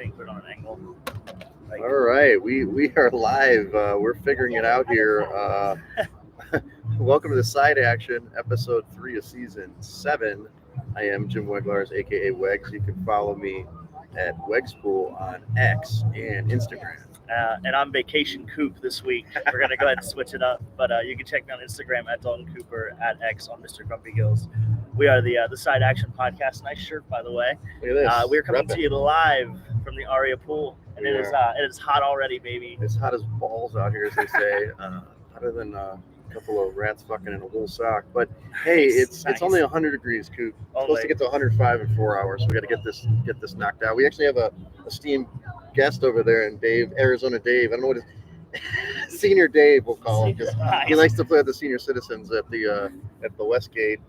think put it on an angle. All right, we are live. We're figuring it out here. Welcome to the Side Action, episode 3 of season 7. I am Jim Weglars, aka Wegs. You can follow me at Wegspool on X and Instagram. And I'm vacation Coop this week. We're gonna go ahead and switch it up, but you can check me on Instagram at Dalton Cooper, at X on Mr. Grumpy Gills. We are the Side Action Podcast. Nice shirt, by the way. Look at this. We're coming to you live from the Aria pool, and it is hot already, baby. It's hot as balls out here, as they say. Hotter than a couple of rats fucking in a wool sock. But hey, it's only 100 degrees, Coop. It's supposed to get to 105 in 4 hours. So we got to get this knocked out. We actually have a esteemed guest over there, and Arizona Dave. I don't know what his Senior Dave we'll call him, because he likes to play with the senior citizens at the Westgate.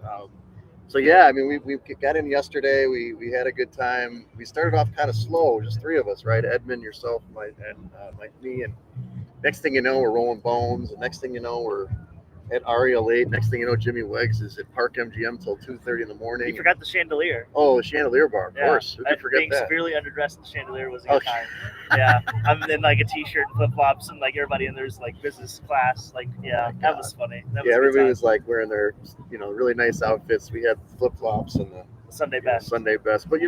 So yeah, I mean, we got in yesterday. We had a good time. We started off kind of slow, just 3 of us, right? Edmund, yourself, me, and next thing you know, we're rolling bones. And next thing you know, we're at Aria late. Next thing you know, Jimmy Wegs is at Park MGM till 2:30 in the morning. You forgot the chandelier. Oh, the chandelier bar, of course. Who could forget being that? severely underdressed, the chandelier was a good time. Yeah, I'm in like a t-shirt and flip-flops, and like everybody in there's like business class. Like, yeah, that was funny. Everybody was like wearing their, really nice outfits. We had flip-flops and the Sunday best. Sunday best. But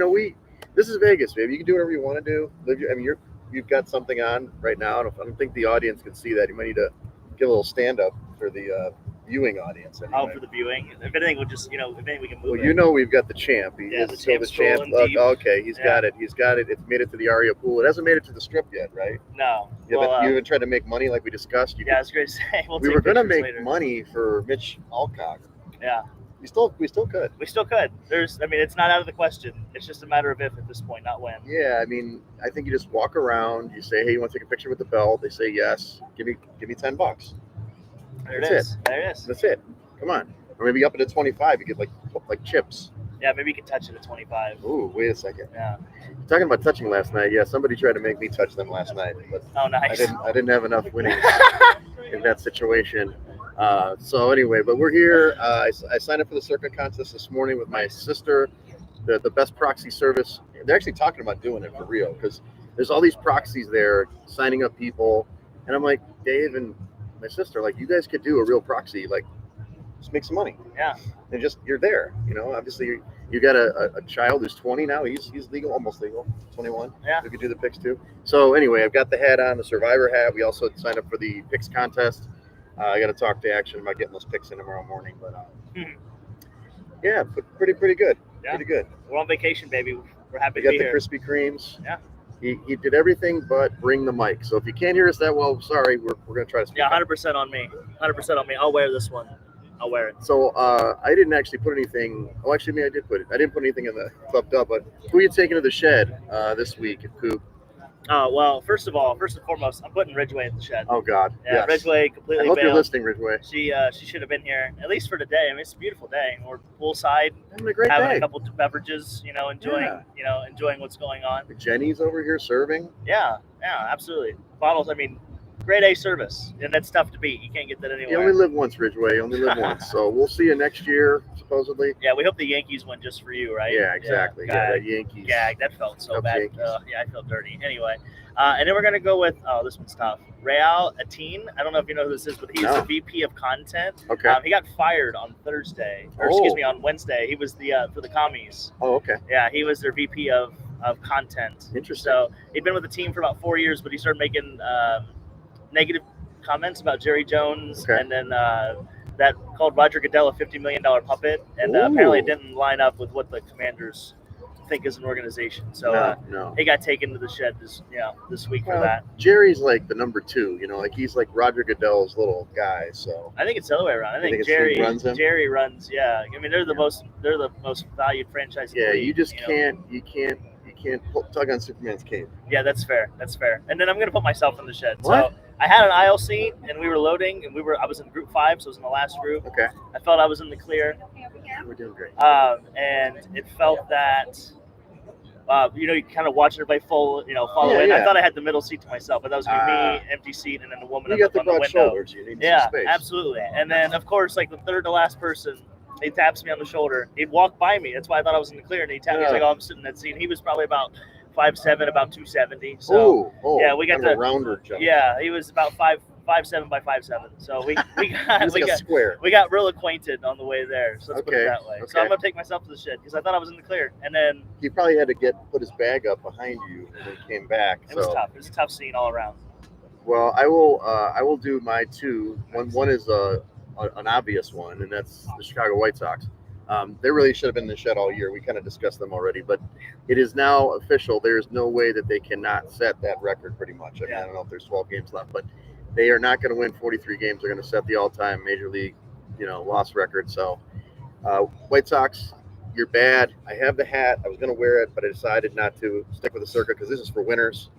this is Vegas, baby. You can do whatever you want to do. You've got something on right now. I don't think the audience can see that. You might need to give a little stand-up for the viewing audience. Anyway. Oh, for the viewing. If anything, we'll just, if anything, we can move. Well, we've got the champ. The champ. Look, okay, he's got it. He's got it. It's made it to the Aria pool. It hasn't made it to the Strip yet, right? No. You haven't tried to make money like we discussed. I was going to say. We were going to make money for Mitch Alcock. Yeah. We still could. We still could. It's not out of the question. It's just a matter of if at this point, not when. Yeah, I think you just walk around. You say, "Hey, you want to take a picture with the belt?" They say yes. Give me $10. There it is. That's it. Come on. Or maybe up at 25, you get like chips. Yeah, maybe you can touch it at 25. Ooh, wait a second. Yeah. Talking about touching last night. Yeah, somebody tried to make me touch them last night, but nice. I didn't have enough winnings in that situation. So anyway, but we're here. I signed up for the circuit contest this morning with my sister. The best proxy service. They're actually talking about doing it for real, because there's all these proxies there signing up people, and I'm like, Dave and my sister, like, you guys could do a real proxy, like, just make some money. Yeah. And just, you're there, obviously you got a child who's 20 now. He's legal, almost legal, 21. Yeah. We could do the picks too. So anyway, I've got the hat on, the Survivor hat. We also signed up for the picks contest. I got to talk to Action about getting those picks in tomorrow morning, but yeah, pretty good. Yeah. Pretty good. We're on vacation, baby. We're happy to be here. We got the Krispy Kremes. Yeah. He did everything but bring the mic. So if you can't hear us that well, sorry, we're going to try to speak. Yeah, 100% on me. 100% on me. I'll wear this one. I'll wear it. So I didn't actually put anything. Oh, actually, I did put it. I didn't put anything in the Club Dub, but who are you taking to the shed this week at Coop? Well, first and foremost, I'm putting Ridgeway at the shed. Oh, God. Yeah, yes. Ridgeway completely I hope bailed. You're listening, Ridgeway. She should have been here, at least for today. It's a beautiful day. We're poolside, having a great having day. A couple of beverages, enjoying what's going on. Jenny's over here serving. Yeah, absolutely. Bottles, grade A service, and that's tough to beat. You can't get that anywhere. You only live once, Ridgeway. You only live once. So we'll see you next year, supposedly. Yeah, we hope the Yankees win just for you, right? Yeah, exactly. Yeah, the Yankees. Gag, that felt so bad. Yeah, I felt dirty. Anyway, and then we're going to go with, this one's tough. Real Atin. I don't know if you know who this is, but he's the VP of content. Okay. He got fired on on Wednesday. He was for the commies. Oh, okay. Yeah, he was their VP of content. Interesting. So he'd been with the team for about 4 years, but he started making negative comments about Jerry Jones, and then that called Roger Goodell a $50 million puppet, and apparently it didn't line up with what the Commanders think as an organization. So he got taken to the shed this week for that. Jerry's like the number 2, he's like Roger Goodell's little guy. So I think it's the other way around. I think Jerry runs. Yeah, they're the most valued franchise. Yeah, you just can't tug on Superman's cape. Yeah, that's fair. And then I'm gonna put myself in the shed. What? So I had an aisle seat, and we were loading, and I was in group 5, so I was in the last group. Okay. I felt I was in the clear. We're doing great. And it felt that, you kind of watch everybody follow in. Yeah. I thought I had the middle seat to myself, but that was gonna be me, empty seat, and then the woman on the broad window. Shoulders. You need some space. Absolutely. And then, of course, like the third to last person, he taps me on the shoulder. He'd walk by me. That's why I thought I was in the clear, and he tapped me. He's like, "Oh, I'm sitting in that seat." And he was probably about 5'7", about 270. So yeah, we got kind of a rounder jump. Yeah, he was about 5'7" by 5'7". So we got like a square. We got real acquainted on the way there. So let's put it that way. Okay. So I'm gonna take myself to the shed because I thought I was in the clear, and then he probably had to put his bag up behind you and then came back. It was tough. It was a tough scene all around. Well, I will do my two. One is an obvious one, and that's the Chicago White Sox. They really should have been in the shed all year. We kind of discussed them already, but it is now official. There is no way that they cannot set that record pretty much. I mean, I don't know if there's 12 games left, but they are not going to win 43 games. They're going to set the all-time Major League, loss record. So, White Sox, you're bad. I have the hat. I was going to wear it, but I decided not to stick with the circuit because this is for winners.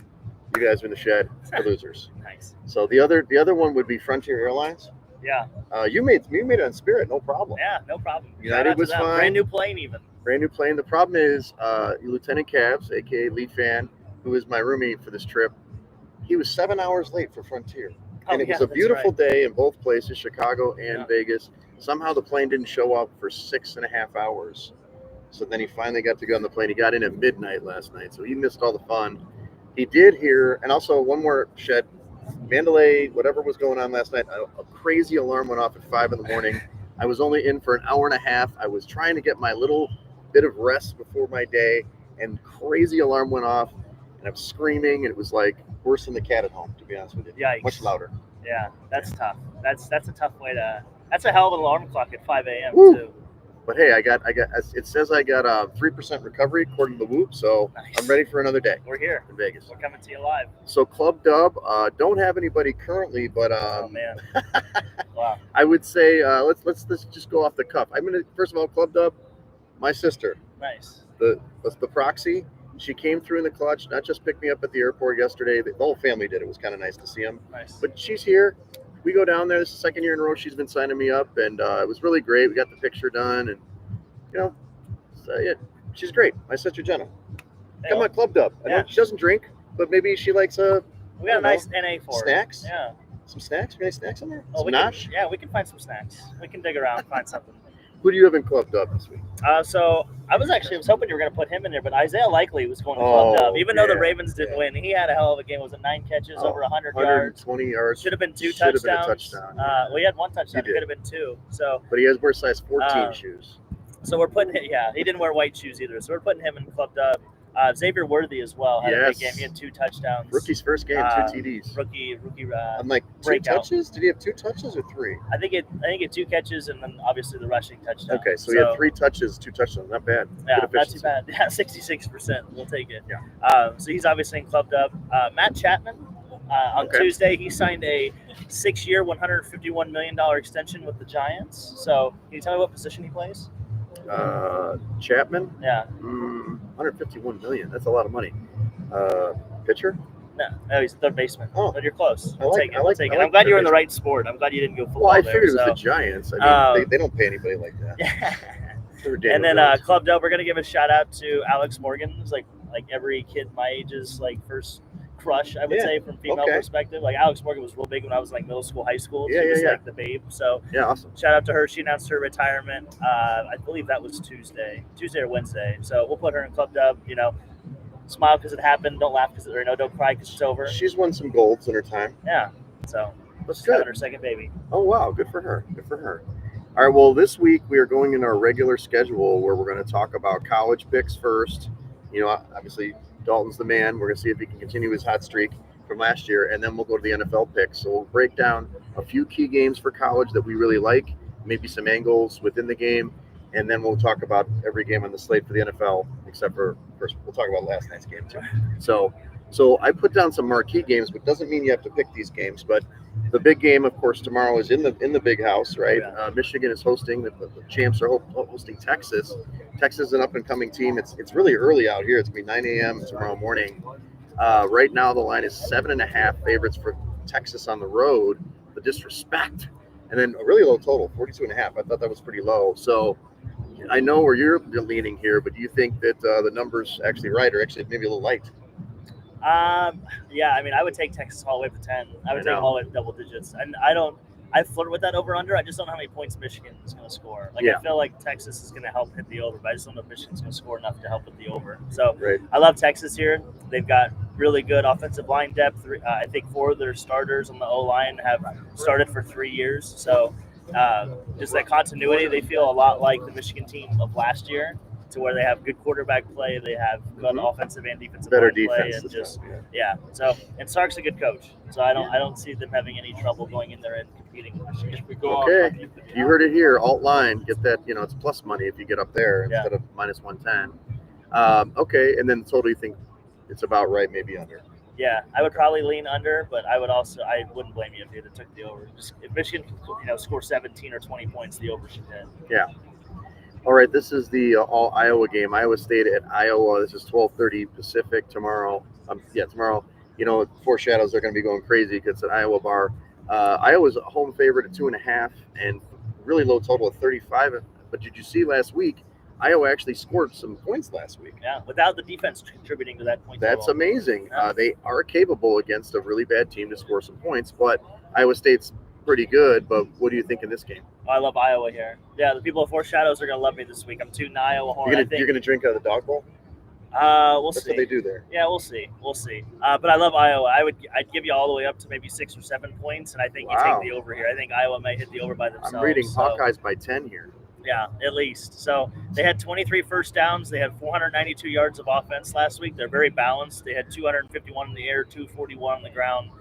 You guys are in the shed for losers. Nice. So the other one would be Frontier Airlines. Yeah. You made it on Spirit, no problem. Yeah, no problem. United was fine. Brand new plane, even. Brand new plane. The problem is, Lieutenant Cabs, aka Lee Fan, who is my roommate for this trip, he was 7 hours late for Frontier, and it was a beautiful day in both places, Chicago and Vegas. Somehow the plane didn't show up for 6.5 hours. So then he finally got to go on the plane. He got in at midnight last night, so he missed all the fun. He did hear, and also one more shed, Mandalay, whatever was going on last night, a crazy alarm went off at 5 a.m. I was only in for an hour and a half. I was trying to get my little bit of rest before my day, and crazy alarm went off, and I was screaming, and it was like worse than the cat at home, to be honest with you. Yikes. Much louder. Yeah, that's tough. That's a tough way to. That's a hell of an alarm clock at 5 a.m. too. But hey, I got. It says I got a 3% recovery according to the Whoop, so nice. I'm ready for another day. We're here in Vegas. We're coming to you live. So Club Dub, don't have anybody currently, but oh man, wow. I would say let's just go off the cuff. I'm gonna first of all, Club Dub, my sister. Nice. The proxy. She came through in the clutch. Not just picked me up at the airport yesterday. The whole family did. It was kind of nice to see them. Nice. But she's here. We go down there. This is the second year in a row she's been signing me up, and it was really great. We got the picture done, and yeah, she's great. My sister Jenna. Come on, Club Dub. I know she doesn't drink, but maybe she likes we got a nice NA for snacks. Yeah, some snacks. We got any snacks in there? Oh, we can find some snacks. We can dig around and find something. Who do you have in Club Dub this week? So I was hoping you were going to put him in there, but Isaiah Likely was going to Club Dub. Even though the Ravens didn't win, he had a hell of a game. Was it 9 catches, over 100 yards? 120 yards. Should have been 2 touchdowns. Been a touchdown. Well, he had 1 touchdown. It could have been 2. So, but he wears size 14 shoes. So we're putting he didn't wear white shoes either. So we're putting him in Club Dub. Xavier Worthy as well had a big game. He had 2 touchdowns. Rookie's first game, 2 TDs. Rookie. I'm like 2 touches. Did he have 2 touches or 3? I think he had 2 catches and then obviously the rushing touchdown. Okay, so he had 3 touches, 2 touchdowns. Not bad. Yeah, not too bad. Yeah, 66%. We'll take it. Yeah. So he's obviously in Club Dub. Matt Chapman. On Tuesday, he signed a 6-year, $151 million extension with the Giants. So can you tell me what position he plays? Chapman? Yeah. 151 million. That's a lot of money. Pitcher? No, he's third baseman. Oh, but you're close. I'll take it. I'm glad you're in the right sport. I'm glad you didn't go football. Well, I figured it was the Giants. I mean, they don't pay anybody like that. Yeah. And then Club Dub, we're gonna give a shout out to Alex Morgan. It's like every kid my age's first crush, I would say, from female perspective. Like Alex Morgan was real big when I was middle school, high school. She was like the babe. So awesome. Shout out to her. She announced her retirement. I believe that was Tuesday or Wednesday. So we'll put her in Club Dub. Smile because it happened. Don't laugh don't cry because it's over. She's won some golds in her time. Yeah. So that's good. Her second baby. Oh wow, good for her. Good for her. All right. Well, this week we are going in our regular schedule where we're going to talk about college picks first. Obviously Dalton's the man. We're going to see if he can continue his hot streak from last year, and then we'll go to the NFL picks. So we'll break down a few key games for college that we really like, maybe some angles within the game, and then we'll talk about every game on the slate for the NFL, except for first we'll talk about last night's game too. So I put down some marquee games, but doesn't mean you have to pick these games. But the big game, of course, tomorrow is in the big house, right? Yeah. Michigan is hosting. The champs are hosting Texas. Texas is an up-and-coming team. It's really early out here. It's going to be 9 a.m. tomorrow morning. Right now, the line is 7.5 favorites for Texas on the road. The disrespect. And then a really low total, 42.5. I thought that was pretty low. So I know where you're leaning here, but do you think that the number's actually right or actually maybe a little light? Yeah, I mean, I would take Texas all the way up to 10. I would take them all the way to double digits. And I don't I flirt with that over-under. I just don't know how many points Michigan is going to score. Like, I feel like Texas is going to help hit the over, but I just don't know if Michigan's going to score enough to help with the over. So I love Texas here. They've got really good offensive line depth. I think 4 of their starters on the O-line have started for 3 years. So just that continuity, they feel a lot like the Michigan team of last year, to where they have good quarterback play, they have good offensive and defensive play, and just So, and Sark's a good coach, so I don't see them having any trouble going in there and competing with Michigan. Okay, you heard it here. Alt line, get that. It's plus money if you get up there instead of minus 110. Okay, and then the total, you think it's about right, maybe under. Yeah, I would probably lean under, but I wouldn't blame you if you took the over. Just if Michigan, score 17 or 20 points, the over should hit. Yeah. All right, this is the all Iowa game. Iowa State at Iowa. This is 12:30 Pacific tomorrow. Tomorrow. Foreshadows are going to be going crazy because it's an Iowa bar. Iowa's a home favorite at 2.5 and really low total of 35. But did you see last week? Iowa actually scored some points last week. Yeah, without the defense contributing to that point. That's amazing. Yeah. They are capable against a really bad team to score some points, but Iowa State's pretty good. But what do you think in this game? I love Iowa here. Yeah, the people of Foreshadows are going to love me this week. I'm tooting Iowa horn. You're going to drink out of the dog bowl? We'll see. That's what they do there. Yeah, we'll see. But I love Iowa. I'd give you all the way up to maybe 6 or 7 points, and I think you take the over here. I think Iowa might hit the over by themselves. I'm reading Hawkeyes by 10 here. Yeah, at least. So they had 23 first downs. They had 492 yards of offense last week. They're very balanced. They had 251 in the air, 241 on the ground.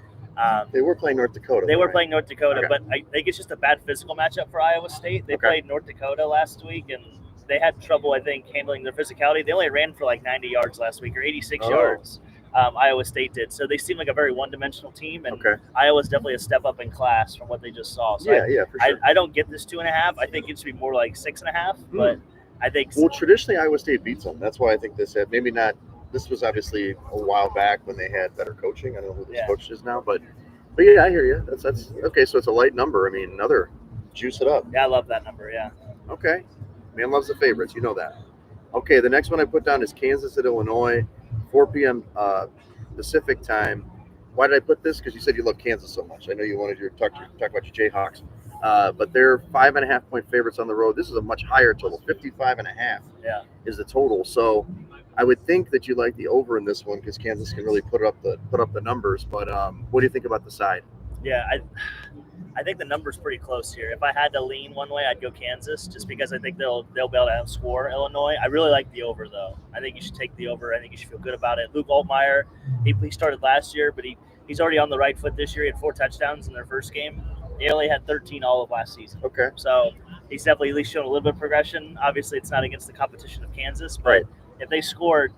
They were playing North Dakota. Playing North Dakota, okay. But I think it's just a bad physical matchup for Iowa State. They played North Dakota last week, and they had trouble, I think, handling their physicality. They only ran for like 90 yards last week, or 86 yards. Iowa State did. So they seem like a very one-dimensional team, and Iowa's definitely a step up in class from what they just saw. So for sure. I don't get this 2.5. I think it should be more like 6.5, but I think... Well, traditionally, Iowa State beats them. That's why I think this had maybe not... This was obviously a while back when they had better coaching. I don't know who this coach is now, but yeah, I hear you. That's okay. So it's a light number. I mean, another juice it up. Yeah, I love that number. Yeah. Okay. Man loves the favorites. You know that. Okay, the next one I put down is Kansas at Illinois, 4 p.m. Pacific time. Why did I put this? Because you said you love Kansas so much. I know you wanted to talk about your Jayhawks, but they're 5.5 point favorites on the road. This is a much higher total, 55.5. Yeah, is the total. So I would think that you like the over in this one because Kansas can really put up the numbers. But what do you think about the side? Yeah, I think the number's pretty close here. If I had to lean one way, I'd go Kansas, just because I think they'll be able to outscore Illinois. I really like the over, though. I think you should take the over. I think you should feel good about it. Luke Altmaier, he started last year, but he's already on the right foot this year. He had 4 touchdowns in their first game. He only had 13 all of last season. Okay. So he's definitely at least shown a little bit of progression. Obviously, it's not against the competition of Kansas, but if they scored,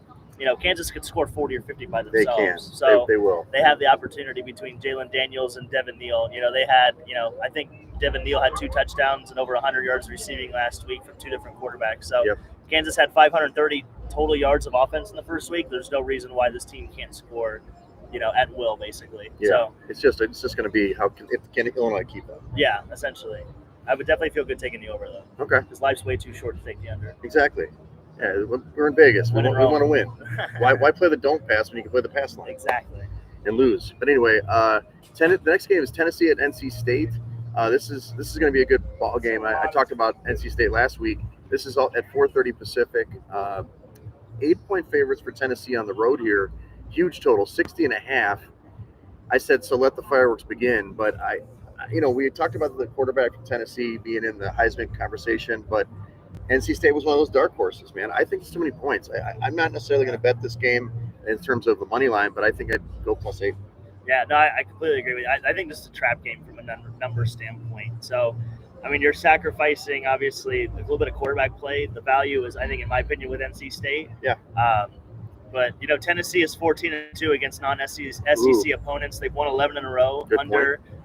Kansas could score 40 or 50 by themselves. They can. So they will. They have the opportunity between Jalen Daniels and Devin Neal. They had, I think Devin Neal had 2 touchdowns and over 100 yards receiving last week from 2 different quarterbacks. So Kansas had 530 total yards of offense in the first week. There's no reason why this team can't score, at will, basically. Yeah. So it's just going to be can Illinois keep up? Yeah, essentially. I would definitely feel good taking the over, though. Okay. Because life's way too short to take the under. Exactly. Yeah, we're in Vegas. We want to win. Why play the don't pass when you can play the pass line? Exactly. And lose. But anyway, the next game is Tennessee at NC State. This is going to be a good ball game. I talked about NC State last week. This is all at 4:30 Pacific. 8-point favorites for Tennessee on the road here. Huge total, 60.5. I said, so let the fireworks begin. But we talked about the quarterback of Tennessee being in the Heisman conversation, but NC State was one of those dark horses, man. I think it's too many points. I'm not necessarily going to bet this game in terms of the money line, but I think I'd go +8. Yeah, no, I completely agree with you. I think this is a trap game from a number standpoint. So, I mean, you're sacrificing, obviously, a little bit of quarterback play. The value is, I think, in my opinion, with NC State. Yeah. But, Tennessee is 14-2 against non-SEC opponents. They've won 11 in a row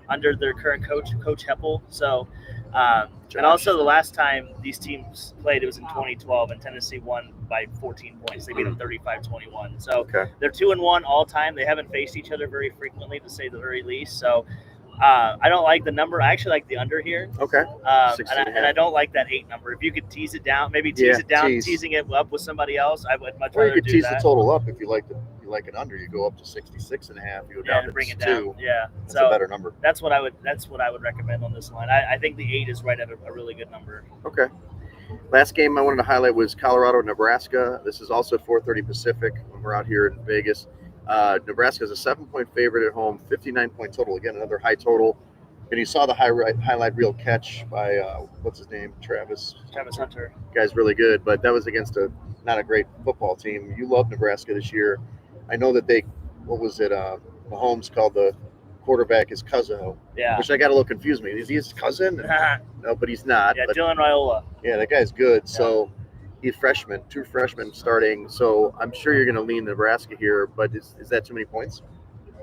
under their current coach, Coach Heppel. So, and also the last time these teams played, it was in 2012, and Tennessee won by 14 points. They beat them 35-21. So they're 2-1 all time. They haven't faced each other very frequently, to say the very least. So I don't like the number. I actually like the under here. Okay. And I don't like that 8 number. If you could tease it down, teasing it up with somebody else, I would much rather do that. Or you could tease the total up if you like like an under, you go up to 66.5. You go down to bring it 2. down. Yeah, that's a better number. That's what I would recommend on this line. I think the 8 is right at a really good number. Okay. Last game I wanted to highlight was Colorado, Nebraska. This is also 4:30 Pacific when we're out here in Vegas. Nebraska is a 7-point favorite at home, 59-point total. Again, another high total. And you saw the highlight reel catch by what's his name, Travis Hunter. Guy's really good, but that was against not a great football team. You love Nebraska this year. I know that Mahomes called the quarterback his cousin. Yeah. Which I got a little confused me. Is he his cousin? No, but he's not. Yeah, but, Dylan Raiola. Yeah, that guy's good. Yeah. So he's two freshmen starting. So I'm sure you're going to lean Nebraska here, but is that too many points?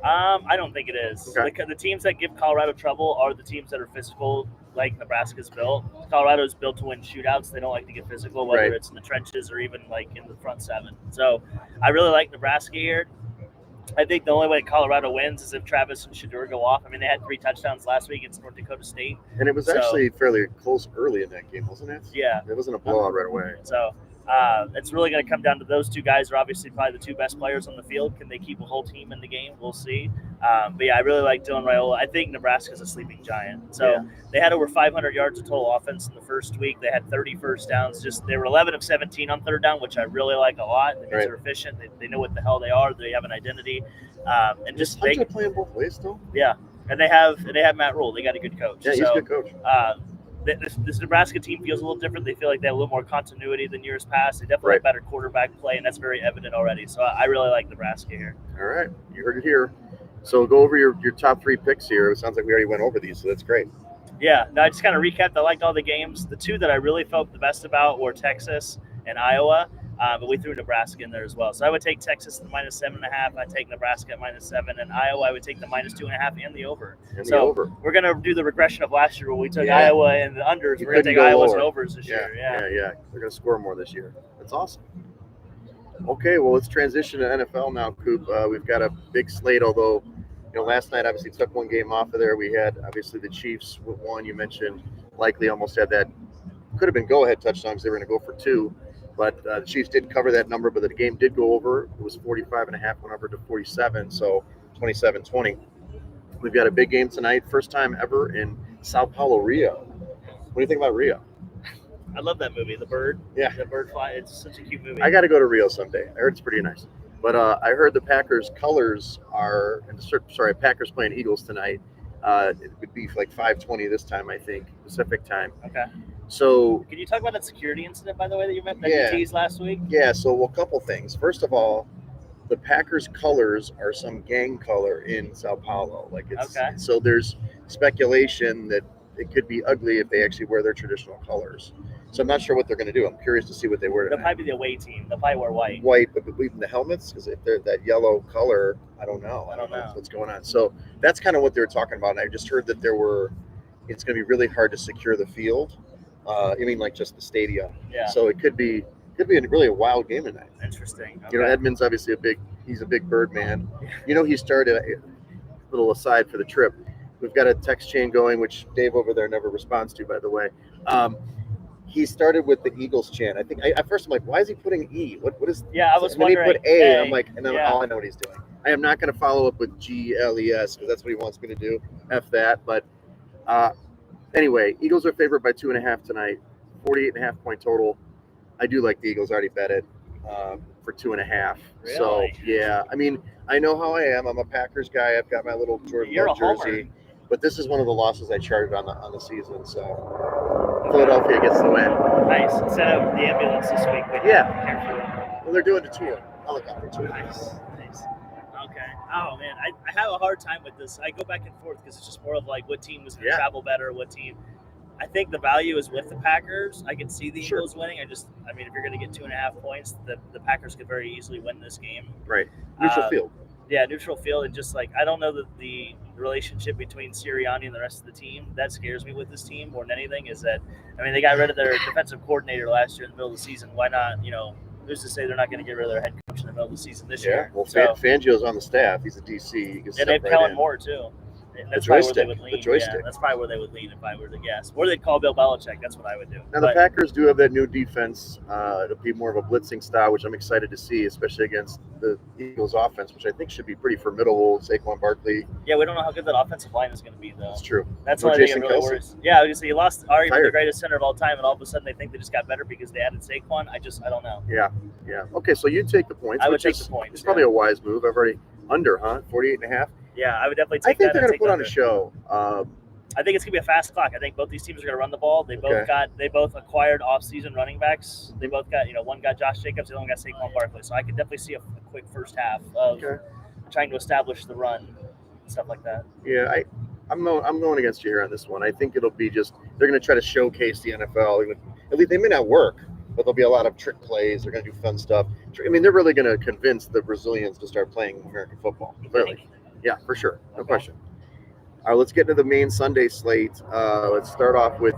I don't think it is. Okay. The teams that give Colorado trouble are the teams that are physical, like Nebraska's built. Colorado is built to win shootouts. They don't like to get physical, whether it's in the trenches or even like in the front 7. So I really like Nebraska here. I think the only way Colorado wins is if Travis and Shedeur go off. I mean, they had 3 touchdowns last week against North Dakota State. And it was actually fairly close early in that game, wasn't it? Yeah. It wasn't a blowout right away. So it's really going to come down to those 2 guys are obviously probably the 2 best players on the field. Can they keep a whole team in the game? We'll see. But yeah, I really like Dylan Raiola. I think Nebraska's a sleeping giant. So they had over 500 yards of total offense in the first week. They had 30 first downs. They were 11 of 17 on third down, which I really like a lot. That means they're efficient. They know what the hell they are. They have an identity. And just they playing both ways still. Yeah, and they have Matt Rule. They got a good coach. Yeah, he's a good coach. This Nebraska team feels a little different. They feel like they have a little more continuity than years past. They definitely have better quarterback play, and that's very evident already. So I really like Nebraska here. All right, you heard it here. So go over your top 3 picks here. It sounds like we already went over these, so that's great. Yeah, no, I just kind of recapped. I liked all the games. The 2 that I really felt the best about were Texas and Iowa, but we threw Nebraska in there as well. So I would take Texas at the -7.5. I'd take Nebraska at -7, and Iowa I would take the -2.5 and the over. We're gonna do the regression of last year where we took Iowa and the unders. We're gonna take Iowa's and overs this year. Yeah. They're gonna score more this year. That's awesome. Okay, well, let's transition to NFL now, Coop. We've got a big slate, although, last night obviously took one game off of there. We had, obviously, the Chiefs with 1. You mentioned likely almost had that. Could have been go-ahead touchdowns. They were going to go for 2. But the Chiefs did cover that number, but the game did go over. It was 45.5, went over to 47, so 27-20. We've got a big game tonight. First time ever in Sao Paulo, Rio. What do you think about Rio? I love that movie, The Bird. Yeah. The Bird Fly. It's such a cute movie. I got to go to Rio someday. I heard it's pretty nice. But I heard the Packers colors are – Packers playing Eagles tonight. It would be like 5:20 this time, I think, Pacific time. Okay. So – Can you talk about that security incident, by the way, that you teased last week? Yeah, so a couple things. First of all, the Packers colors are some gang color in Sao Paulo. So there's speculation that it could be ugly if they actually wear their traditional colors. So I'm not sure what they're going to do. I'm curious to see what they wear tonight. They'll probably be the away team. They'll probably wear white. White, but leaving the helmets? Because if they're that yellow color, I don't know. I don't know what's going on. So that's kind of what they were talking about. And I just heard that it's going to be really hard to secure the field. I mean, like just the stadium. Yeah. So it could be really a wild game tonight. Interesting. Okay. Edmund's obviously he's a big bird man. He started, a little aside for the trip, we've got a text chain going, which Dave over there never responds to, by the way. He started with the Eagles chant. I think at first I'm like, why is he putting E? What is? Yeah, I was wondering. He put A, and I'm like, and then all I know what he's doing. I am not going to follow up with GLES because that's what he wants me to do. F that. But anyway, Eagles are favored by 2.5 tonight. 48.5 point total. I do like the Eagles. I already bet it for 2.5. Really? So yeah, I mean, I know how I am. I'm a Packers guy. I've got my little Jordan Love jersey. But this is one of the losses I charted on the season. So Philadelphia gets the win. Nice. Instead of the ambulance this week. Well, they're doing the tour. Helicopter tour. Nice. Okay. Oh man, I have a hard time with this. I go back and forth because it's just more of like what team was going to travel better, what team. I think the value is with the Packers. I can see the Eagles winning. I mean, if you're going to get 2.5 points, the Packers could very easily win this game. Right. Neutral field. Yeah, neutral field. And just like, I don't know that the relationship between Sirianni and the rest of the team, that scares me with this team more than anything, is that, I mean, they got rid of their defensive coordinator last year in the middle of the season. Why not, who's to say they're not going to get rid of their head coach in the middle of the season this year? Well, Fangio's on the staff. He's a DC. And they've Kellen Moore, too. That's probably where they joystick. would lean. The joystick. Yeah, that's probably where they would lean if I were to guess. Or they'd call Bill Belichick. That's what I would do. Now, the Packers do have that new defense. It'll be more of a blitzing style, which I'm excited to see, especially against the Eagles' offense, which I think should be pretty formidable. Saquon Barkley. Yeah, we don't know how good that offensive line is going to be, though. That's true. That's the only thing that really worries. Yeah, I was going to say, you lost arguably the greatest center of all time, and all of a sudden they think they just got better because they added Saquon. I don't know. Yeah. Okay, so you take the points. I would take the points. It's probably a wise move. I've already under, 48.5. Yeah, I would definitely take that. I think they're going to put on a show. I think it's gonna be a fast clock. I think both these teams are gonna run the ball. They both acquired off-season running backs. They both got, one got Josh Jacobs, the other one got Saquon Barkley. So I could definitely see a quick first half of trying to establish the run and stuff like that. Yeah, I'm going against you here on this one. I think it'll be they're gonna try to showcase the NFL. At least they may not work, but there'll be a lot of trick plays. They're gonna do fun stuff. I mean, they're really gonna convince the Brazilians to start playing American football. Clearly, yeah, for sure, no question. All right, let's get into the main Sunday slate. Let's start off with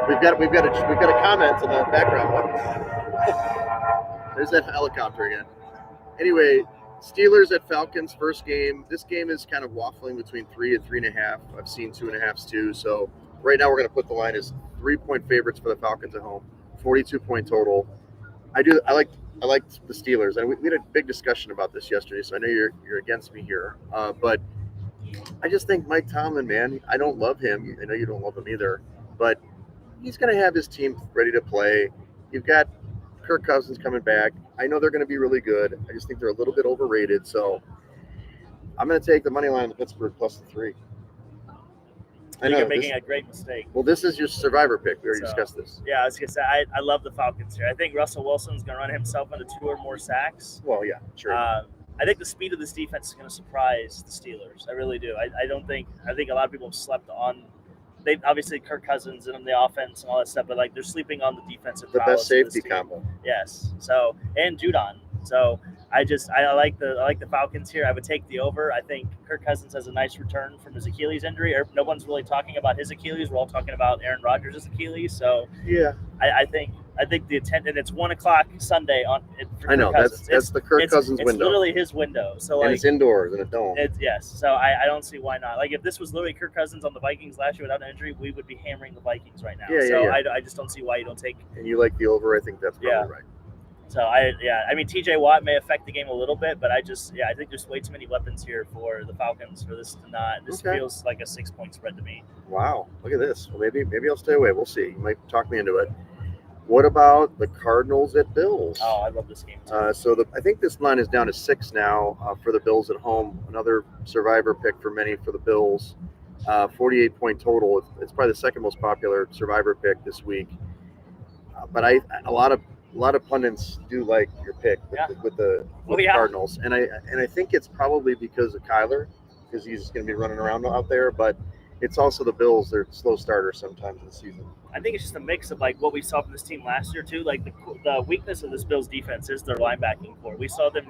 we've got a comment in the background. There's that helicopter again. Anyway, Steelers at Falcons first game. This game is kind of waffling between 3 and 3.5. I've seen 2.5s too. So right now we're going to put the line as 3-point favorites for the Falcons at home. 42-point total. I like the Steelers, and we had a big discussion about this yesterday, so I know you're against me here. But I just think Mike Tomlin, man, I don't love him. I know you don't love him either, but he's going to have his team ready to play. You've got Kirk Cousins coming back. I know they're going to be really good. I just think they're a little bit overrated, so I'm going to take the money line of Pittsburgh plus the 3. I know you're making a great mistake. Well, this is your survivor pick. We already discussed this. Yeah, I was going to say, I love the Falcons here. I think Russell Wilson's going to run himself into 2 or more sacks. Well, yeah, sure. I think the speed of this defense is going to surprise the Steelers. I really do. I think a lot of people have slept on. They obviously Kirk Cousins and the offense and all that stuff, but they're sleeping on the defensive. The best safety combo. Yes. So, and Judon. So I like the Falcons here. I would take the over. I think Kirk Cousins has a nice return from his Achilles injury. No one's really talking about his Achilles. We're all talking about Aaron Rodgers' Achilles. So yeah, I think the intent, and it's 1:00 Sunday on. I know that's the Kirk Cousins window. It's literally his window. So and it's indoors in a dome. Yes. So I don't see why not. Like if this was literally Kirk Cousins on the Vikings last year without an injury, we would be hammering the Vikings right now. I just don't see why you don't take. And you like the over? I think that's probably right. So I mean TJ Watt may affect the game a little bit, but I think there's way too many weapons here for the Falcons for this to not. This feels like a 6-point spread to me. Wow, look at this. Well, maybe I'll stay away. We'll see. You might talk me into it. What about the Cardinals at Bills? Oh, I love this game too. I think this line is down to 6 now for the Bills at home. Another survivor pick for many for the Bills. 48-point total. It's probably the second most popular survivor pick this week. But a lot of pundits do like your pick with the Cardinals, and I think it's probably because of Kyler, because he's going to be running around out there. But it's also the Bills; they're slow starters sometimes in the season. I think it's just a mix of like what we saw from this team last year too. Like the weakness of this Bills defense is their linebacking core. We saw them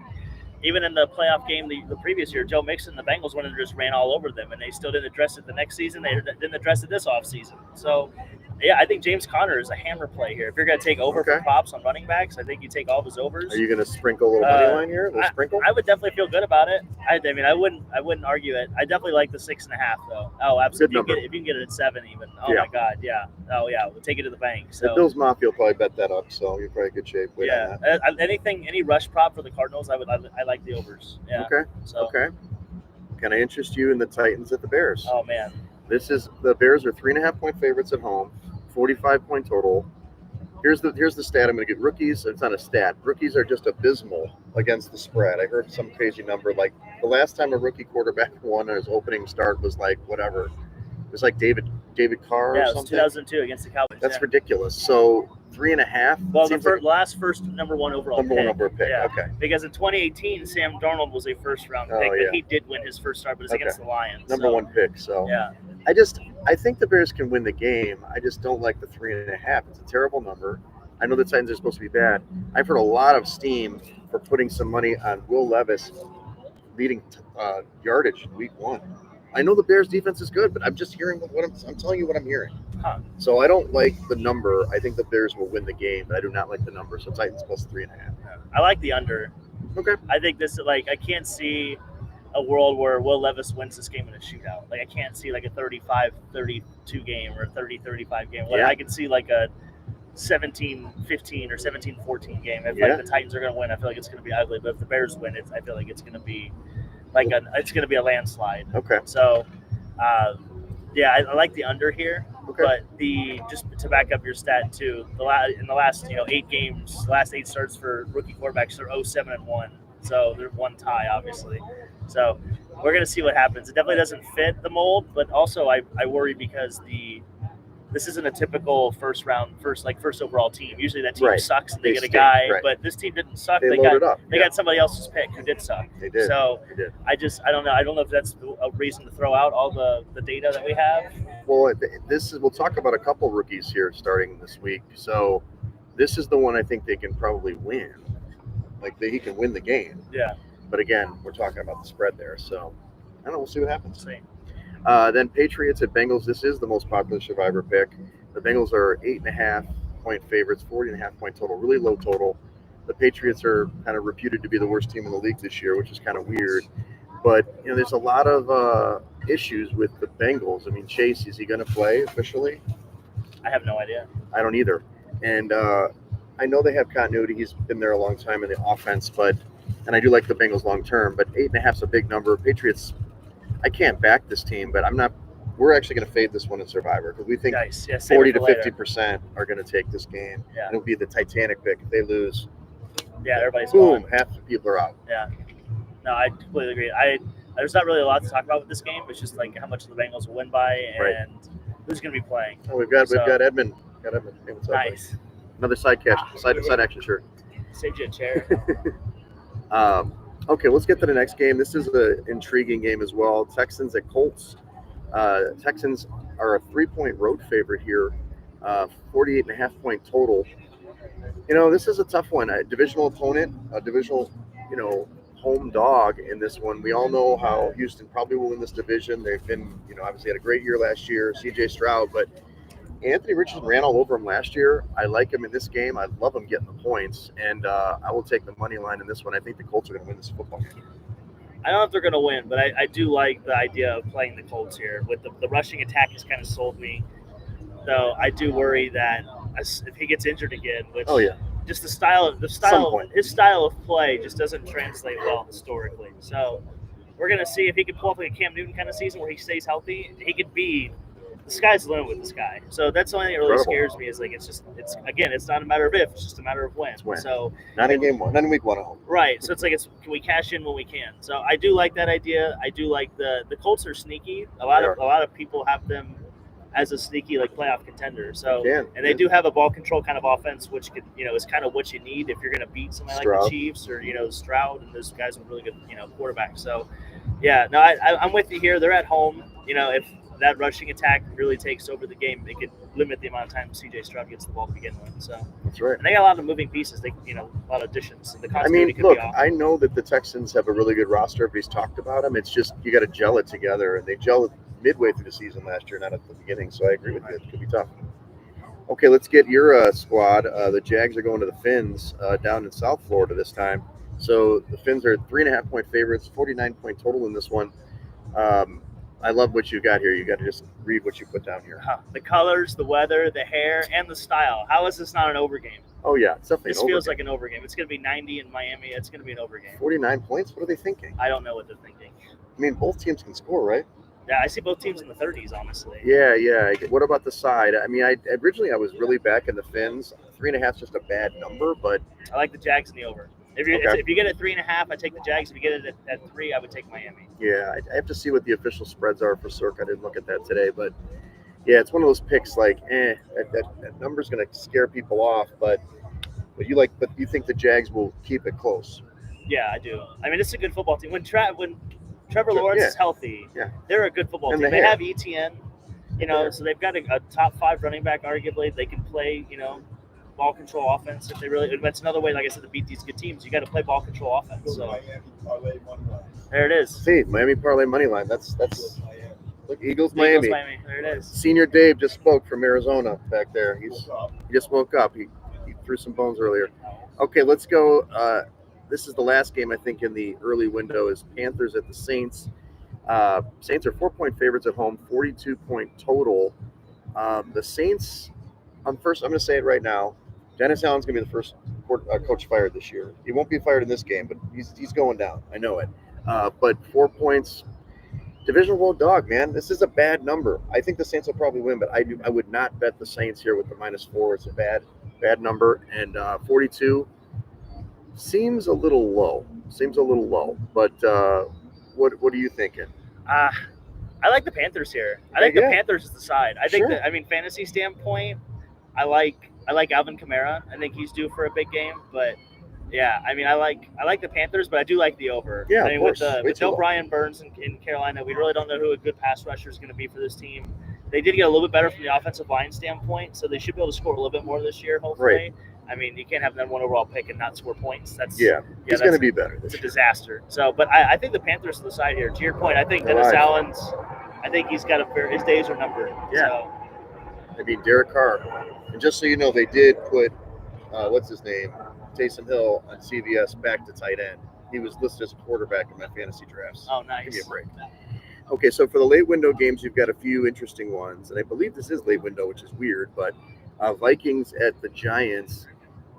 even in the playoff game the previous year. Joe Mixon, the Bengals went and just ran all over them, and they still didn't address it the next season. They didn't address it this offseason. So. Yeah, I think James Conner is a hammer play here. If you're going to take over for props on running backs, I think you take all of his overs. Are you going to sprinkle a little money line here? I would definitely feel good about it. I mean, I wouldn't argue it. I definitely like the 6.5 though. Oh, absolutely. If you can get it at 7 even. Oh my God, yeah. Oh yeah, we'll take it to the bank. So the Bills Mafia will probably bet that up, so you're probably in good shape. Any rush prop for the Cardinals, I like the overs. Yeah. Okay. Can I interest you in the Titans at the Bears? Oh man. The Bears are 3.5-point favorites at home. 45-point total. Here's the stat I'm going to give. Rookies, it's not a stat. Rookies are just abysmal against the spread. I heard some crazy number. Like the last time a rookie quarterback won his opening start was like whatever. It was like David Carr or something. Yeah, it was 2002 against the Cowboys. That's ridiculous. So 3.5. Well, the first number one overall pick. Yeah. Okay. Because in 2018, Sam Darnold was a first-round pick, but he did win his first start, but it was against the Lions. Number one pick. So yeah. I think the Bears can win the game. I just don't like the 3.5. It's a terrible number. I know the Titans are supposed to be bad. I've heard a lot of steam for putting some money on Will Levis leading yardage in week 1. I know the Bears defense is good, but I'm just hearing I'm telling you what I'm hearing. So I don't like the number. I think the Bears will win the game, but I do not like the number. So Titans plus 3.5. I like the under. Okay. I think this I can't see a world where Will Levis wins this game in a shootout. Like I can't see like a 35-32 game or a 30-35 game. Like I can see like a 17-15 or 17-14 game. If like the Titans are going to win, I feel like it's going to be ugly. But if the Bears win, I feel like it's going to be like it's going to be a landslide. Okay. So, I like the under here. Okay. But just to back up your stat too, in the last 8 games, the last 8 starts for rookie quarterbacks, they're 0-7-1. So they're one tie, obviously. So we're going to see what happens. It definitely doesn't fit the mold, but also I worry because this isn't a typical first overall team. Usually that team sucks and they get a guy, but this team didn't suck. They got somebody else's pick who did suck. They did. So they did. I don't know. I don't know if that's a reason to throw out all the data that we have. Well, we'll talk about a couple rookies here starting this week. So this is the one I think they can probably win. Like he can win the game. Yeah. But again, we're talking about the spread there. So I don't know. We'll see what happens. Same. Then Patriots at Bengals. This is the most popular Survivor pick. The Bengals are 8.5-point favorites, 40.5-point total, really low total. The Patriots are kind of reputed to be the worst team in the league this year, which is kind of weird. But there's a lot of issues with the Bengals. I mean, Chase, is he going to play officially? I have no idea. I don't either. And I know they have continuity. He's been there a long time in the offense, and I do like the Bengals long term. But 8.5 is a big number. Patriots. I can't back this team, but we're actually going to fade this one in Survivor because we think 40 to 50% are going to take this game. Yeah. And it'll be the Titanic pick. If they lose, everybody's boom, gone. Half the people are out. Yeah. No, I completely agree. There's not really a lot to talk about with this game. It's just like how much the Bengals will win by and who's going to be playing. Oh, we've got Edmund. Hey, what's up, nice. Buddy? Another side action shirt. Saved you a chair. Okay, let's get to the next game. This is an intriguing game as well. Texans at Colts. Texans are a 3-point road favorite here, 48.5-point total. This is a tough one. A divisional opponent, a divisional, home dog in this one. We all know how Houston probably will win this division. They've been, obviously had a great year last year, C.J. Stroud, but Anthony Richardson ran all over him last year. I like him in this game. I love him getting the points, and I will take the money line in this one. I think the Colts are going to win this football game. I don't know if they're going to win, but I do like the idea of playing the Colts here. With the rushing attack has kind of sold me, though. I do worry that if he gets injured again, which just his style of play just doesn't translate well historically. So we're going to see if he can pull off like a Cam Newton kind of season where he stays healthy. He could be. The sky's the limit with this guy. So that's the only thing that really scares me is it's not a matter of if, it's just a matter of when. So not in game one, not in week 1 at home. Right. So it's like can we cash in when we can? So I do like that idea. I do like the Colts are sneaky. A lot of people have them as a sneaky like playoff contender. So they do have a ball control kind of offense, which could is kind of what you need if you're going to beat somebody like the Chiefs or Stroud and those guys with really good quarterbacks. So I'm with you here. They're at home. If that rushing attack really takes over the game, it could limit the amount of time C.J. Stroud gets the ball to begin with. So that's right. And they got a lot of moving pieces. They, a lot of additions. The continuity could be off. I know that the Texans have a really good roster. Everybody's talked about them. It's just you got to gel it together, and they gelled it midway through the season last year, not at the beginning. So I agree with you. It could be tough. Okay, let's get your squad. The Jags are going to the Fins down in South Florida this time. So the Fins are 3.5-point favorites, 49-point total in this one. I love what you got here. You got to just read what you put down here. The colors, the weather, the hair, and the style. How is this not an overgame? Oh, yeah. It's definitely This feels like an overgame. It's going to be 90 in Miami. It's going to be an overgame. 49 points? What are they thinking? I don't know what they're thinking. I mean, both teams can score, right? Yeah, I see both teams in the 30s, honestly. Yeah. What about the side? I mean, originally I was really back in the Fins. 3.5 is just a bad number, but I like the Jags in the over. If you get it 3.5, I take the Jags. If you get it at 3, I would take Miami. Yeah, I have to see what the official spreads are for Cirque. I didn't look at that today, but yeah, it's one of those picks like, that number's going to scare people off, but you think the Jags will keep it close? Yeah, I do. I mean, it's a good football team. When Trevor Lawrence is healthy, they're a good football team. They have Etienne, so they've got a top 5 running back. Arguably, they can play, ball control offense if they really. That's another way, like I said, to beat these good teams. You got to play ball control offense. So there it is. See, Miami parlay money line. That's look, Eagles Miami. There it is. Senior Dave just spoke from Arizona back there. He just woke up. He threw some bones earlier. Okay, let's go. this is the last game I think in the early window is Panthers at the Saints. Saints are 4-point favorites at home, 42-point total. The Saints, I'm going to say it right now. Dennis Allen's going to be the first coach fired this year. He won't be fired in this game, but he's going down. I know it. But 4 points, divisional road dog, man. This is a bad number. I think the Saints will probably win, but I would not bet the Saints here with the -4. It's a bad number. And 42 seems a little low. But what are you thinking? I like the Panthers here. I think the Panthers is the side. I think that, I mean, fantasy standpoint, I like Alvin Kamara. I think he's due for a big game, but yeah, I mean, I like the Panthers, but I do like the over. Yeah, I mean, of course. with no Brian Burns in Carolina, we really don't know who a good pass rusher is going to be for this team. They did get a little bit better from the offensive line standpoint, so they should be able to score a little bit more this year, hopefully. Right. I mean, you can't have that 1 overall pick and not score points. That's he's going to be better. It's a disaster. So, but I think the Panthers are the side here. To your point, I think Dennis Allen's. I think he's got his days are numbered. Yeah. So. I mean, Derek Carr. And just so you know, they did put, what's his name, Taysom Hill on CBS back to tight end. He was listed as a quarterback in my fantasy drafts. Oh, nice. Give me a break. Okay, so for the late window games, you've got a few interesting ones. And I believe this is late window, which is weird. But Vikings at the Giants.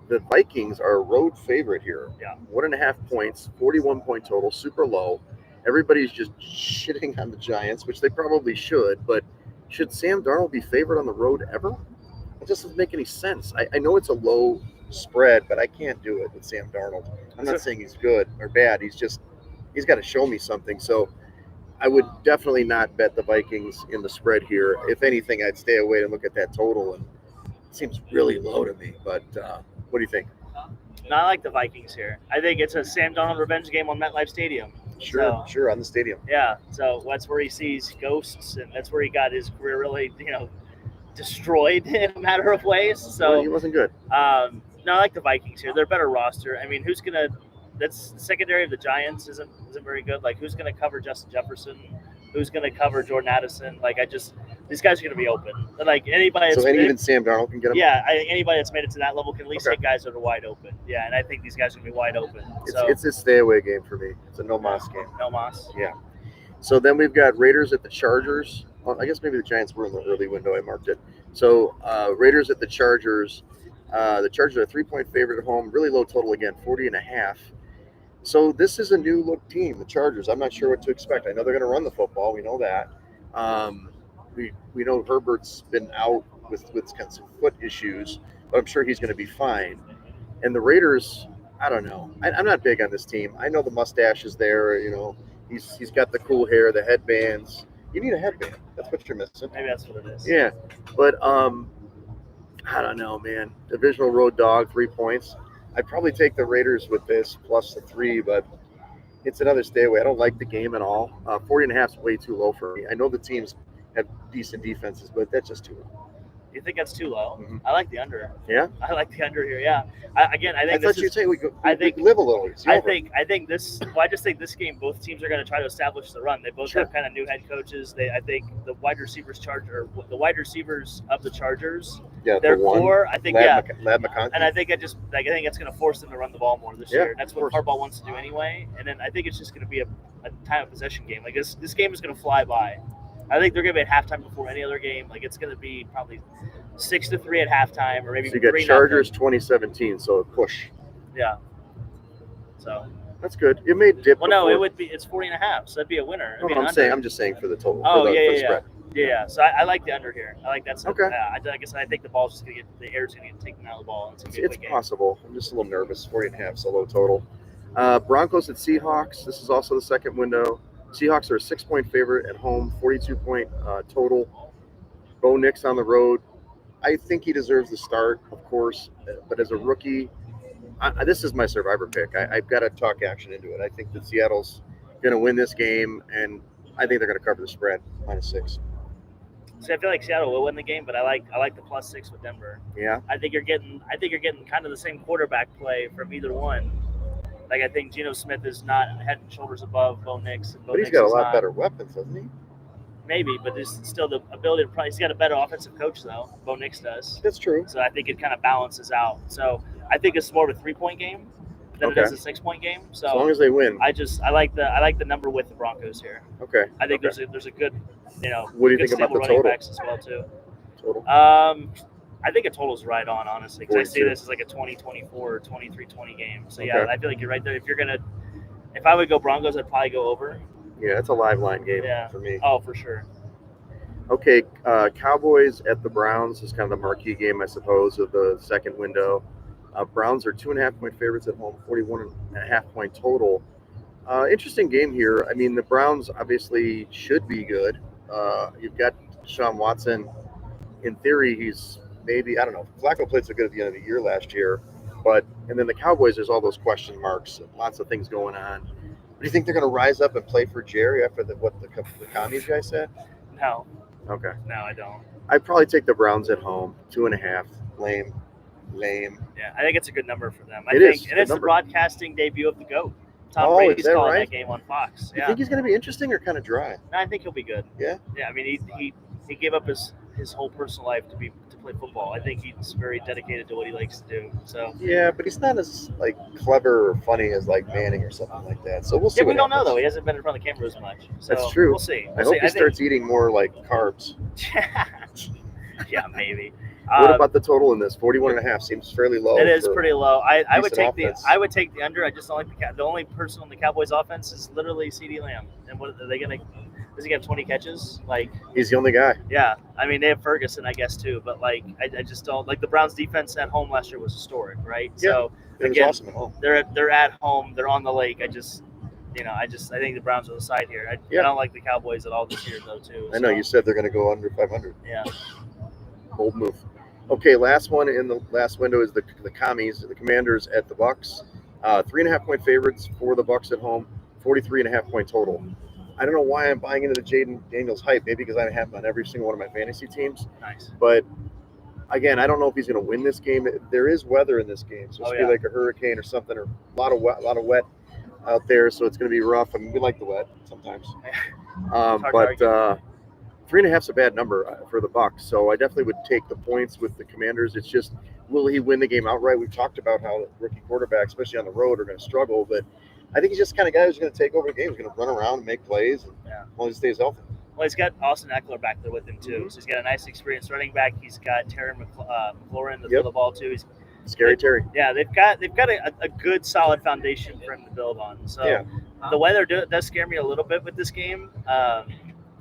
The Vikings are a road favorite here. Yeah. 1.5 points, 41-point total, super low. Everybody's just shitting on the Giants, which they probably should. But should Sam Darnold be favored on the road ever? It just doesn't make any sense. I know it's a low spread, but I can't do it with Sam Darnold. I'm not saying he's good or bad. He's got to show me something. So I would definitely not bet the Vikings in the spread here. If anything, I'd stay away and look at that total. And it seems really low to me. But what do you think? No, I like the Vikings here. I think it's a Sam Darnold revenge game on MetLife Stadium. Sure, on the stadium. Yeah, so that's where he sees ghosts, and that's where he got his career really, destroyed in a matter of ways. So he wasn't good. No, I like the Vikings here. They're a better roster. I mean, that's the secondary of the Giants isn't very good. Like, who's gonna cover Justin Jefferson? Who's gonna cover Jordan Addison? Like, these guys are gonna be open. Like anybody. So even Sam Darnold can get them. Yeah, anybody that's made it to that level can at least hit guys that are wide open. Yeah, and I think these guys are gonna be wide open. It's a stay away game for me. It's a no Moss game. No Moss. Yeah. So then we've got Raiders at the Chargers. Well, I guess maybe the Giants were in the early window. I marked it. So Raiders at the Chargers. The Chargers are a 3-point favorite at home. Really low total again, 40.5. So this is a new look team, the Chargers. I'm not sure what to expect. I know they're going to run the football. We know that. We know Herbert's been out with kind of some foot issues, but I'm sure he's going to be fine. And the Raiders, I don't know. I'm not big on this team. I know the mustache is there. He's got the cool hair, the headbands. You need a headband. That's what you're missing. Maybe that's what it is. Yeah, but I don't know, man. Divisional road dog, 3 points. I'd probably take the Raiders with this plus the 3, but it's another stay away. I don't like the game at all. 40.5 is way too low for me. I know the teams have decent defenses, but that's just too low. You think that's too low? Mm-hmm. I like the under. Yeah, I like the under here. Yeah. I thought you'd say we live a little. I think this. Well, I just think this game, both teams are going to try to establish the run. They both have kind of new head coaches. I think the wide receivers of the Chargers. Yeah, their core. I think Lad McConkey. And I think it's going to force them to run the ball more this year. That's what Harbaugh wants to do anyway. And then I think it's just going to be a time of possession game. Like this game is going to fly by. I think they're going to be at halftime before any other game. Like it's going to be probably 6-3 at halftime, or maybe. So you got Chargers 2017, so a push. Yeah. So. That's good. It may dip. Well, no, it would be. It's 40.5, so that'd be a winner. No, I'm just saying for the total. Oh, for the spread. Yeah. So I like the under here. I like that. Okay. I guess I think the ball's just going to get the air's going to get taken out of the ball. It's possible. I'm just a little nervous. 40.5 is a low total. Broncos at Seahawks. This is also the second window. Seahawks are a 6-point favorite at home, 42-point total. Bo Nix on the road. I think he deserves the start, of course, but as a rookie, this is my survivor pick. I've got to talk action into it. I think that Seattle's going to win this game, and I think they're going to cover the spread, -6. See, I feel like Seattle will win the game, but I like the +6 with Denver. Yeah. I think you're getting kind of the same quarterback play from either one. Like, I think Geno Smith is not head and shoulders above Bo Nix. But he's got a lot better weapons, doesn't he? Maybe, but there's still the ability to play. He's got a better offensive coach, though. Bo Nix does. That's true. So I think it kind of balances out. So I think it's more of a 3-point game. than it is a 6-point game. So as long as they win, I like the number with the Broncos here. Okay. I think there's a good, What do you good think about stable the running total? backs as well too. Total. I think a total's right on, honestly, because I see 42. this as like a 20-24 or 23-20 game. So yeah, I feel like you're right there. If I would go Broncos, I'd probably go over. Yeah, it's a live line game for me. Oh, for sure. Okay, Cowboys at the Browns is kind of the marquee game, I suppose, of the second window. Browns are 2.5-point favorites at home, 41.5-point total. Interesting game here. I mean, the Browns obviously should be good. You've got Deshaun Watson. In theory, he's maybe, I don't know. Flacco played so good at the end of the year last year. And then the Cowboys, there's all those question marks, lots of things going on. Do you think they're going to rise up and play for Jerry after what the commies guy said? No. Okay. No, I don't. I'd probably take the Browns at home. 2.5. Lame. Yeah, I think it's a good number for them. And it's the broadcasting debut of the GOAT. Tom Brady's calling that game on Fox. You think he's going to be interesting or kind of dry? No, I think he'll be good. Yeah? Yeah, I mean, he gave up his whole personal life to play football. I think he's very dedicated to what he likes to do. So yeah, but he's not as clever or funny as Manning or something like that. So we'll see. Yeah, we don't know though. He hasn't been in front of the camera as much. So that's true. We'll see. I hope he starts eating more carbs. Yeah, maybe. What about the total in this? 41.5 seems fairly low. It is pretty low. I would take offense. I would take the under. I just don't like the only person on the Cowboys offense is literally CeeDee Lamb. And what are they gonna? Does he have 20 catches? He's the only guy. Yeah, I mean they have Ferguson, I guess too, but I just don't like the Browns' defense at home last year was historic, right? Yeah, so it was awesome at home. They're at home. They're on the lake. I think the Browns are the side here. I don't like the Cowboys at all this year though too. I know you said they're going to go under 500. Yeah. Bold move. Okay, last one in the last window is the commies, the Commanders at the Bucks. 3.5-point favorites for the Bucks at home. 43.5-point total. I don't know why I'm buying into the Jaden Daniels hype. Maybe because I have him on every single one of my fantasy teams. Nice. But again, I don't know if he's going to win this game. There is weather in this game, so it's going to be like a hurricane or something, or a lot of wet out there. So it's going to be rough. I mean, we like the wet sometimes. But 3.5 is a bad number for the Bucks. So I definitely would take the points with the Commanders. It's just, will he win the game outright? We've talked about how rookie quarterbacks, especially on the road, are going to struggle, but I think he's just the kind of guy who's going to take over the game. He's going to run around and make plays as long as he stays healthy. Well, he's got Austin Eckler back there with him, too. Mm-hmm. So he's got a nice experienced running back. He's got Terry McLaurin to throw the ball, too. Scary Terry. Yeah, they've got a good, solid foundation for him to build on. So the weather does scare me a little bit with this game,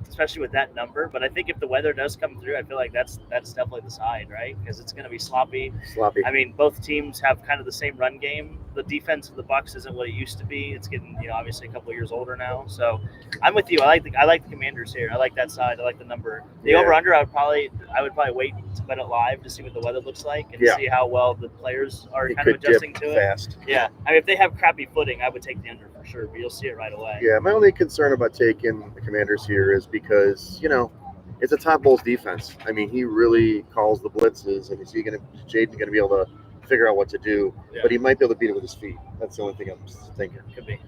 especially with that number. But I think if the weather does come through, I feel like that's definitely the side, right? Because it's going to be sloppy. Sloppy. I mean, both teams have kind of the same run game. The defense of the Bucs isn't what it used to be. It's getting, obviously a couple of years older now. So I'm with you. I like the Commanders here. I like that side. I like the number. The over/under, I would probably wait to bet it live to see what the weather looks like and see how well the players are kind of adjusting to it. Fast. Yeah. I mean, if they have crappy footing, I would take the under for sure, but you'll see it right away. Yeah, my only concern about taking the Commanders here is because, it's a Todd Bowles defense. I mean, he really calls the blitzes, and is Jaden going to be able to figure out what to do? Yeah. But he might be able to beat it with his feet. That's the only thing I'm thinking. Could be.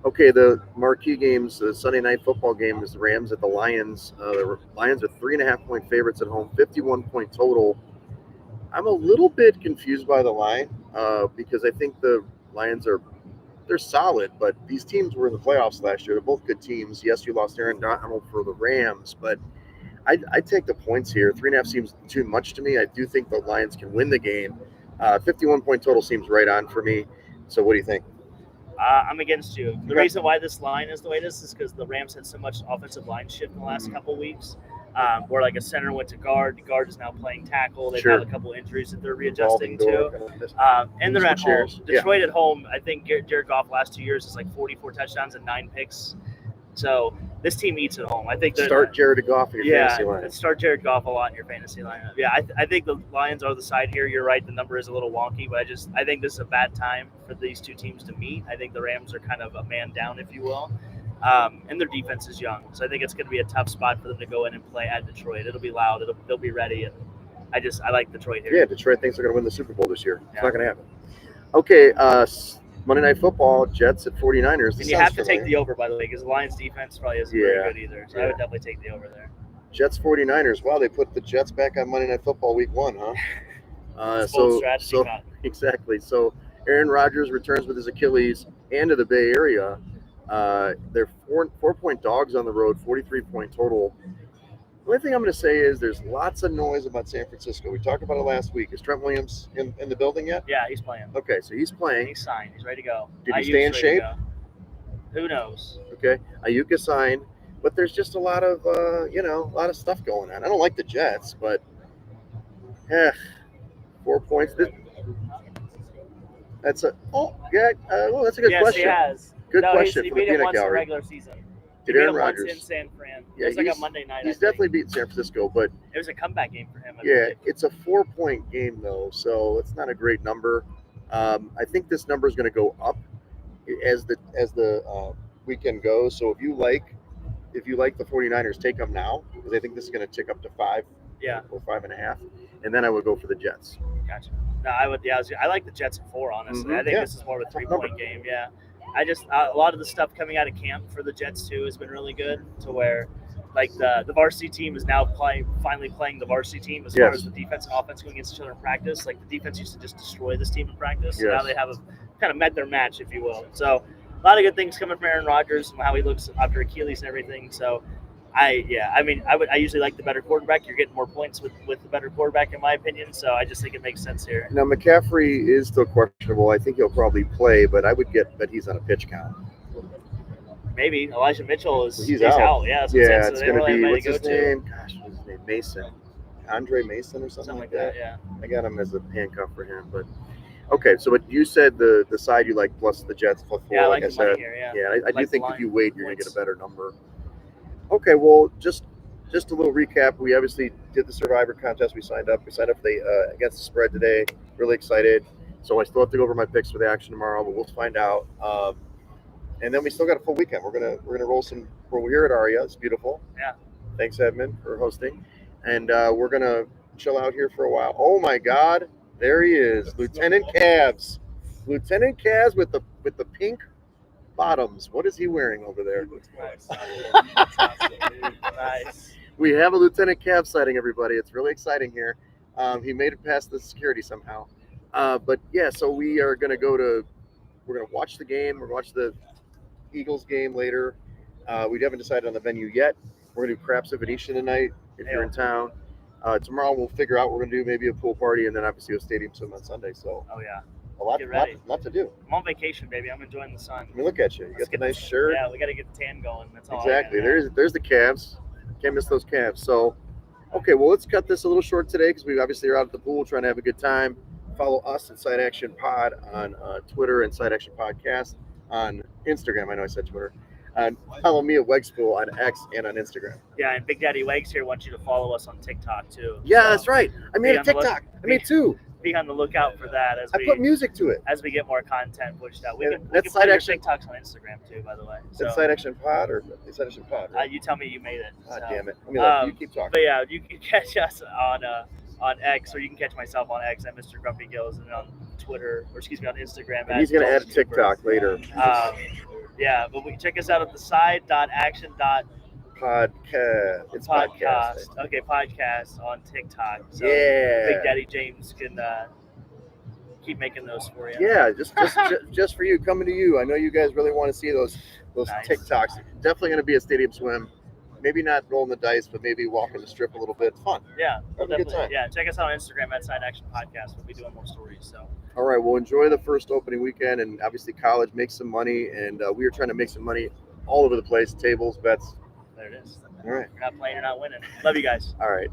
Okay, the marquee games, the Sunday night football game is the Rams at the Lions. The Lions are 3.5-point favorites at home, 51-point total. I'm a little bit confused by the line because I think the Lions they're solid, but these teams were in the playoffs last year. They're both good teams. Yes, you lost Aaron Donald for the Rams, but I'd take the points here. 3.5 seems too much to me. I do think the Lions can win the game. 51-point total seems right on for me. So what do you think? I'm against you. The reason why this line is the way it is because the Rams had so much offensive line shift in the last couple of weeks. Where a center went to guard. The guard is now playing tackle. They've had a couple injuries that they're readjusting to. And they're at home. Detroit at home, I think Jared Goff last 2 years is 44 touchdowns and 9 picks. So this team eats at home. I think start Jared Goff in your fantasy line. Start Jared Goff a lot in your fantasy lineup. Yeah, I think the Lions are the side here. You're right. The number is a little wonky, but I think this is a bad time for these two teams to meet. I think the Rams are kind of a man down, if you will. And their defense is young, so I think it's going to be a tough spot for them to go in and play at Detroit. It'll be loud. They'll be ready, and I like Detroit here. Yeah, Detroit thinks they're going to win the Super Bowl this year. It's not going to happen. Okay, Monday Night Football, Jets at 49ers. And you have to take the over, by the way, because the Lions defense probably isn't very good either. So I would definitely take the over there. Jets 49ers. Wow, they put the Jets back on Monday Night Football week 1, huh? Bold strategy. Exactly. So Aaron Rodgers returns with his Achilles and to the Bay Area. They're 4-point dogs on the road, 43-point total. The only thing I'm going to say is there's lots of noise about San Francisco. We talked about it last week. Is Trent Williams in the building yet? Yeah, he's playing. Okay, so he's playing. He's signed. He's ready to go. Did he stay in shape? Who knows? Okay, Ayuka signed, but there's just a lot of a lot of stuff going on. I don't like the Jets, but 4 points. That's a that's a good question. Yes, he has. Good question He for the beat him peanut once in gallery. regular season. Did He beat Aaron him Rodgers once in San Fran. Yeah, it was like a Monday night. He's definitely beaten San Francisco, but it was a comeback game for him. It's a 4-point game though, so it's not a great number. I think this number is going to go up as the weekend goes. So if you like the 49ers, take them now because I think this is going to tick up to 5. Yeah. Or 5.5, and then I would go for the Jets. Gotcha. No, I would. Yeah, I like the Jets at 4. Honestly, Mm-hmm. I think this is more of a 3-point game. Yeah, I just a lot of the stuff coming out of camp for the Jets too has been really good. To where, like the varsity team is now finally playing the varsity team as far as the defense and offense going against each other in practice. Like the defense used to just destroy this team in practice. So now they have kind of met their match, if you will. So a lot of good things coming from Aaron Rodgers and how he looks after Achilles and everything. So. I usually like the better quarterback. You're getting more points with the better quarterback, in my opinion. So I just think it makes sense here. Now McCaffrey is still questionable. I think he'll probably play, but I would get that he's on a pitch count. Maybe Elijah Mitchell he's out. Yeah, it's going to be what's his name? Gosh, what's his name? Mason, Andre Mason or something like that. Yeah, I got him as a handcuff for him, but. Okay, so but you said the side you like plus the Jets plus 4. Yeah, I like I said, here, I do think if you wait, you're going to get a better number. Okay, well, just a little recap. We obviously did the Survivor contest. We signed up. We signed up for the against the spread today. Really excited. So I still have to go over my picks for the action tomorrow, but we'll find out. And then we still got a full weekend. We're gonna roll some. We're here at Aria. It's beautiful. Yeah. Thanks, Edmund, for hosting. And we're gonna chill out here for a while. Oh my God, there he is, Lieutenant Cavs. Lieutenant Cavs with the pink bottoms. What is he wearing over there? Nice. We have a Lieutenant Cav sighting, everybody. It's really exciting here. He made it past the security somehow. But yeah, so we're going to watch the game. We're going to watch the Eagles game later. We haven't decided on the venue yet. We're going to do Craps of Venetian tonight if you're in town. Tomorrow we'll figure out what we're going to do, maybe a pool party, and then obviously a stadium swim on Sunday. So. Oh, yeah. A lot to do. I'm on vacation, baby. I'm enjoying the sun. I mean, look at you. You got the nice shirt. Yeah, we got to get the tan going. That's all. Exactly. There's the Cavs. Can't miss those Cavs. So, okay, well, let's cut this a little short today because we obviously are out at the pool trying to have a good time. Follow us at Side Action Pod on Twitter and Side Action Podcast on Instagram. I know I said Twitter. And follow me at Wegspool on X and on Instagram. Yeah, and Big Daddy Wegs here wants you to follow us on TikTok too. Yeah, so that's right. I made a TikTok. I made 2. Be on the lookout for that I put music to it as we get more content pushed out. We can Side Action TikToks on Instagram too, by the way. That's Side Action Pod or Side Action Pod? Right? You tell me you made it. God damn it! You keep talking. But yeah, you can catch us on X, or you can catch myself on X at Mr. Grumpy Gills, and on Twitter, or excuse me, on Instagram. And he's gonna add a TikTok later. Yeah, but we can check us out at the side.action. Podcast. It's podcast. Okay, podcast on TikTok. So yeah. Big Daddy James can keep making those for you. Yeah, just for you, coming to you. I know you guys really want to see those nice. TikToks. Definitely going to be a stadium swim. Maybe not rolling the dice, but maybe walking the strip a little bit. It's fun. Yeah, have a good time. Yeah, check us out on Instagram at Side Action Podcast. We'll be doing more stories. So. All right, well, enjoy the first opening weekend, and obviously college, make some money, and we are trying to make some money all over the place. Tables, bets. There it is. All right. You're not playing, you're not winning. Love you guys. All right.